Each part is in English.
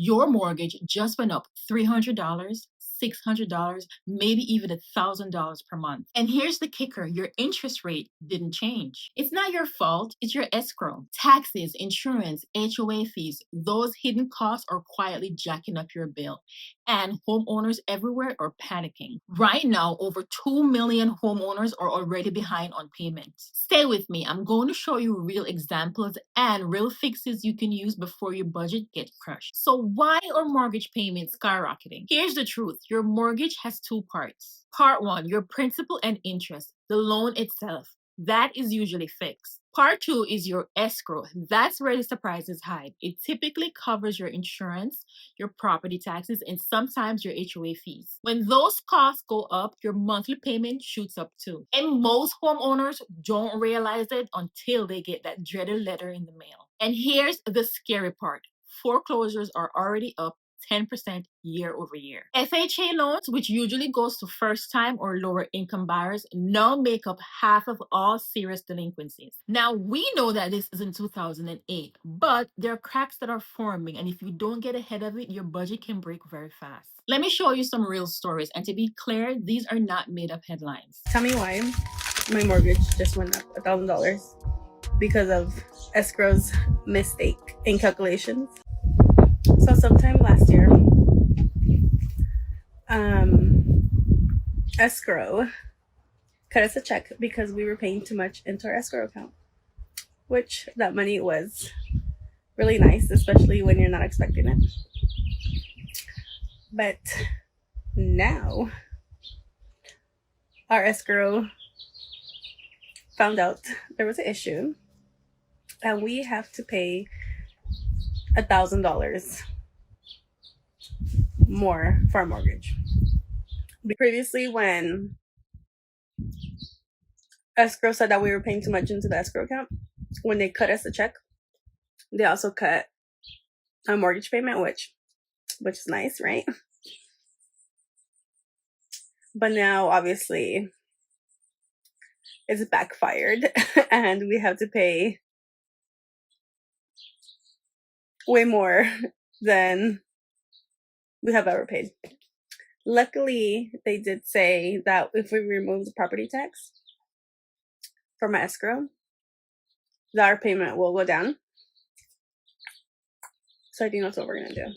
your mortgage just went up $300, $600, maybe even $1,000 per month. And here's the kicker, your interest rate didn't change. It's not your fault, it's your escrow. Taxes, insurance, HOA fees, those hidden costs are quietly jacking up your bill. And homeowners everywhere are panicking. Right now, over 2 million homeowners are already behind on payments. Stay with me, I'm going to show you real examples and real fixes you can use before your budget gets crushed. So why are mortgage payments skyrocketing? Here's the truth. Your mortgage has two parts. Part one, your principal and interest, the loan itself. That is usually fixed. Part two is your escrow. That's where the surprises hide. It typically covers your insurance, your property taxes, and sometimes your HOA fees. When those costs go up, your monthly payment shoots up too. And most homeowners don't realize it until they get that dreaded letter in the mail. And here's the scary part. Foreclosures are already up 10% year over year. FHA loans, which usually goes to first time or lower income buyers, now make up half of all serious delinquencies. Now, we know that this is in 2008, but there are cracks that are forming, and if you don't get ahead of it, your budget can break very fast. Let me show you some real stories, and to be clear, these are not made up headlines. Tell me why my mortgage just went up $1,000 because of escrow's mistake in calculations. So sometime last year, escrow cut us a check because we were paying too much into our escrow account, which that money was really nice, especially when you're not expecting it. But now our escrow found out there was an issue and we have to pay $1,000 more for our mortgage. Previously, when escrow said that we were paying too much into the escrow account, when they cut us a check, they also cut our mortgage payment, which is nice, right? But now, obviously, it's backfired, and we have to pay way more than we have ever paid. Luckily, they did say that if we remove the property tax from our escrow, that our payment will go down. So I think that's what we're gonna do.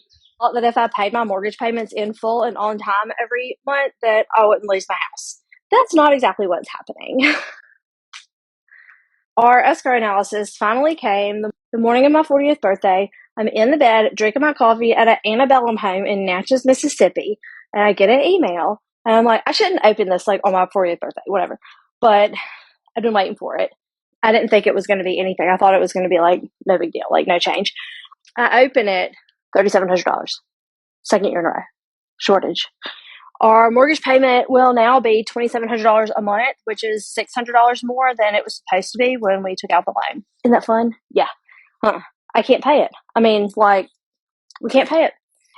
That if I paid my mortgage payments in full and on time every month, that I wouldn't lose my house. That's not exactly what's happening. Our escrow analysis finally came the morning of my 40th birthday. I'm in the bed drinking my coffee at an antebellum home in Natchez, Mississippi, and I get an email, and I'm like, I shouldn't open this like on my 40th birthday, whatever. But I've been waiting for it. I didn't think it was going to be anything. I thought it was going to be like no big deal, like no change. I open it, $3,700, second year in a row, shortage. Our mortgage payment will now be $2,700 a month, which is $600 more than it was supposed to be when we took out the loan. Isn't that fun? Yeah. I can't pay it. I mean, like, we can't pay it.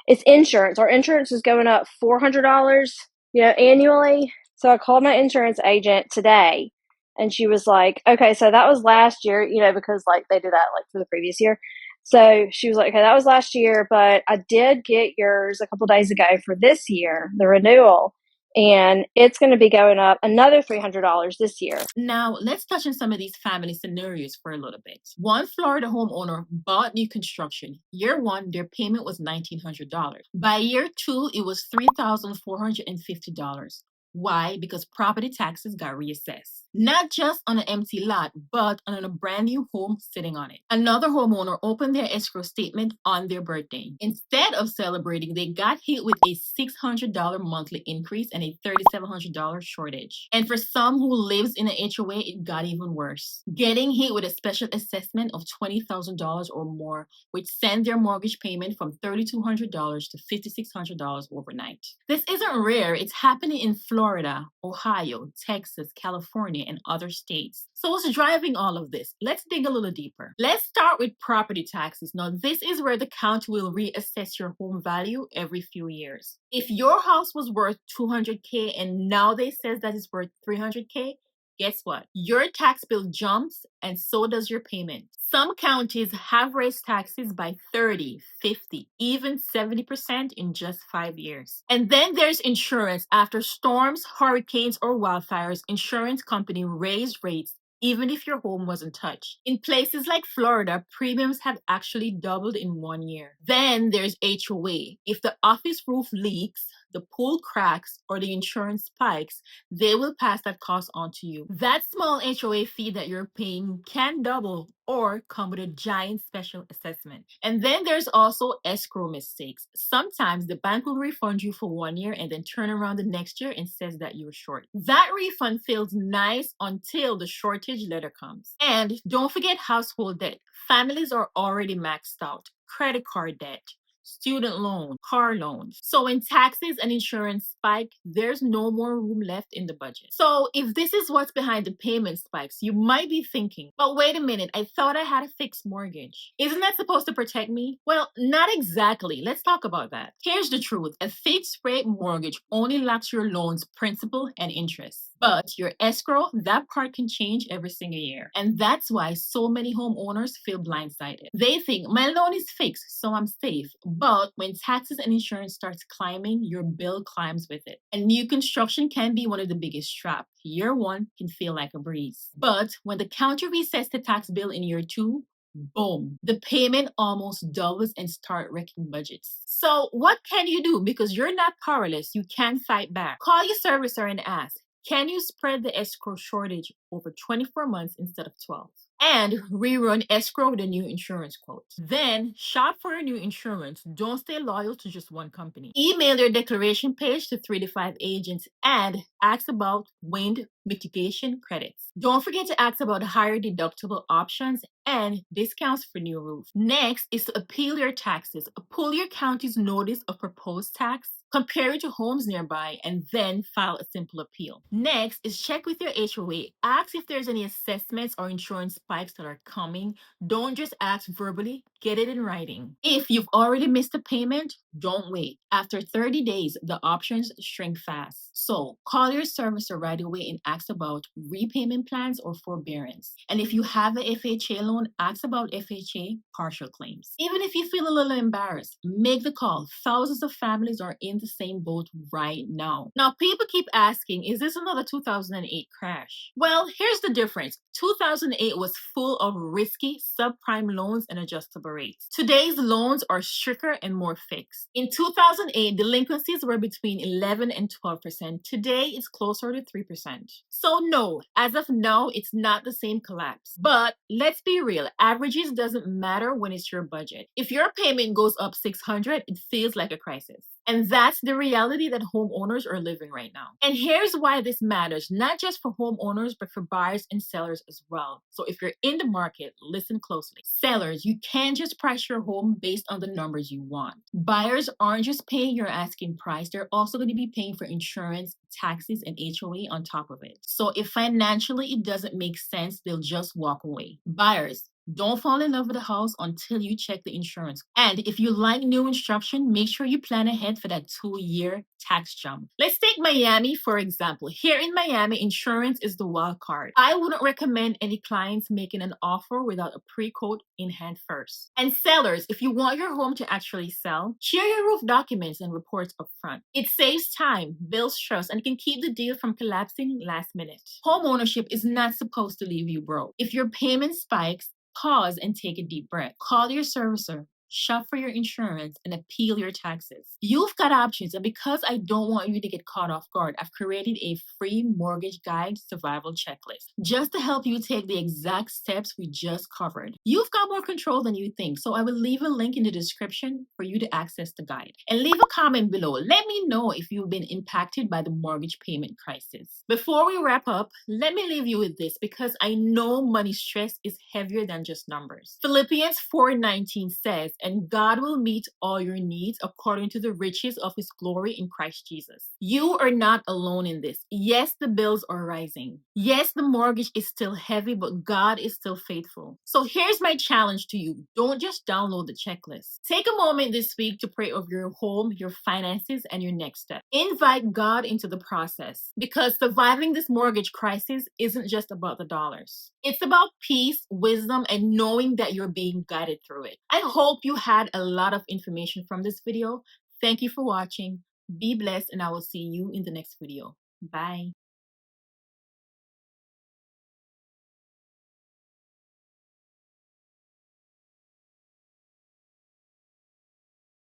It's insurance. Our insurance is going up $400, annually. So I called my insurance agent today, and she was like, okay, so that was last year, because like they did that like for the previous year. So she was like, okay, that was last year, but I did get yours a couple days ago for this year, the renewal, and it's going to be going up another $300 this year. Now, let's touch on some of these family scenarios for a little bit. One Florida homeowner bought new construction. Year one, their payment was $1,900. By year two, it was $3,450. Why? Because property taxes got reassessed. Not just on an empty lot, but on a brand new home sitting on it. Another homeowner opened their escrow statement on their birthday. Instead of celebrating, they got hit with a $600 monthly increase and a $3,700 shortage. And for some who lives in an HOA, it got even worse. Getting hit with a special assessment of $20,000 or more, which sent their mortgage payment from $3,200 to $5,600 overnight. This isn't rare. It's happening in Florida, Ohio, Texas, California, and other states. So what's driving all of this? Let's dig a little deeper. Let's start with property taxes. Now, this is where the county will reassess your home value every few years. If your house was worth $200K and now they says that it's worth $300K, guess what? Your tax bill jumps and so does your payment. Some counties have raised taxes by 30, 50, even 70% in just 5 years. And then there's insurance. After storms, hurricanes, or wildfires, insurance companies raise rates even if your home wasn't touched. In places like Florida, premiums have actually doubled in 1 year. Then there's HOA. If the office roof leaks, the pool cracks, or the insurance spikes, they will pass that cost on to you. That small HOA fee that you're paying can double or come with a giant special assessment. And then there's also escrow mistakes. Sometimes the bank will refund you for 1 year and then turn around the next year and says that you're short. That refund feels nice until the shortage letter comes. And don't forget household debt. Families are already maxed out. Credit card debt, student loan, car loans. So when taxes and insurance spike, there's no more room left in the budget. So if this is what's behind the payment spikes, you might be thinking, but wait a minute, I thought I had a fixed mortgage. Isn't that supposed to protect me? Well, not exactly. Let's talk about that. Here's the truth. A fixed rate mortgage only locks your loan's principal and interest. But your escrow, that part can change every single year. And that's why so many homeowners feel blindsided. They think, my loan is fixed, so I'm safe. But when taxes and insurance starts climbing, your bill climbs with it. And new construction can be one of the biggest traps. Year 1 can feel like a breeze. But when the county resets the tax bill in year 2, boom, the payment almost doubles and start wrecking budgets. So what can you do? Because you're not powerless, you can fight back. Call your servicer and ask, can you spread the escrow shortage over 24 months instead of 12? And rerun escrow with a new insurance quote. Then shop for your new insurance. Don't stay loyal to just one company. Email your declaration page to 3 to 5 agents and ask about wind mitigation credits. Don't forget to ask about higher deductible options and discounts for new roofs. Next is to appeal your taxes. Pull your county's notice of proposed tax, compare it to homes nearby, and then file a simple appeal. Next is check with your HOA. Ask if there's any assessments or insurance spikes that are coming. Don't just ask verbally, get it in writing. If you've already missed a payment, don't wait. After 30 days, the options shrink fast. So call your servicer right away and ask about repayment plans or forbearance. And if you have a FHA loan, ask about FHA partial claims. Even if you feel a little embarrassed, make the call. Thousands of families are in the same boat right now. Now, people keep asking, is this another 2008 crash? Well, here's the difference. 2008 was full of risky subprime loans and adjustable rates. Today's loans are stricter and more fixed. In 2008, delinquencies were between 11 and 12%. Today, it's closer to 3%. So no, as of now, it's not the same collapse. But let's be real, averages doesn't matter when it's your budget. If your payment goes up $600, it feels like a crisis. And that's the reality that homeowners are living right now. And here's why this matters, not just for homeowners, but for buyers and sellers as well. So if you're in the market, listen closely. Sellers, you can't just price your home based on the numbers you want. Buyers aren't just paying your asking price, they're also going to be paying for insurance, taxes, and HOA on top of it. So if financially it doesn't make sense, they'll just walk away. Buyers, don't fall in love with the house until you check the insurance. And if you like new instruction, make sure you plan ahead for that 2-year tax jump. Let's take Miami, for example. Here in Miami, insurance is the wild card. I wouldn't recommend any clients making an offer without a pre-quote in hand first. And sellers, if you want your home to actually sell, share your roof documents and reports up front. It saves time, builds trust, and can keep the deal from collapsing last minute. Home ownership is not supposed to leave you broke. If your payment spikes, pause and take a deep breath. Call your servicer, shop for your insurance, and appeal your taxes. You've got options, and because I don't want you to get caught off guard, I've created a free mortgage guide survival checklist just to help you take the exact steps we just covered. You've got more control than you think, so I will leave a link in the description for you to access the guide. And leave a comment below. Let me know if you've been impacted by the mortgage payment crisis. Before we wrap up, let me leave you with this because I know money stress is heavier than just numbers. Philippians 4:19 says, and God will meet all your needs according to the riches of his glory in Christ Jesus. You are not alone in this. Yes, the bills are rising. Yes, the mortgage is still heavy, but God is still faithful. So here's my challenge to you. Don't just download the checklist. Take a moment this week to pray over your home, your finances, and your next step. Invite God into the process, because surviving this mortgage crisis isn't just about the dollars. It's about peace, wisdom, and knowing that you're being guided through it. I hope you had a lot of information from this video. Thank you for watching. Be blessed, and I will see you in the next video. Bye.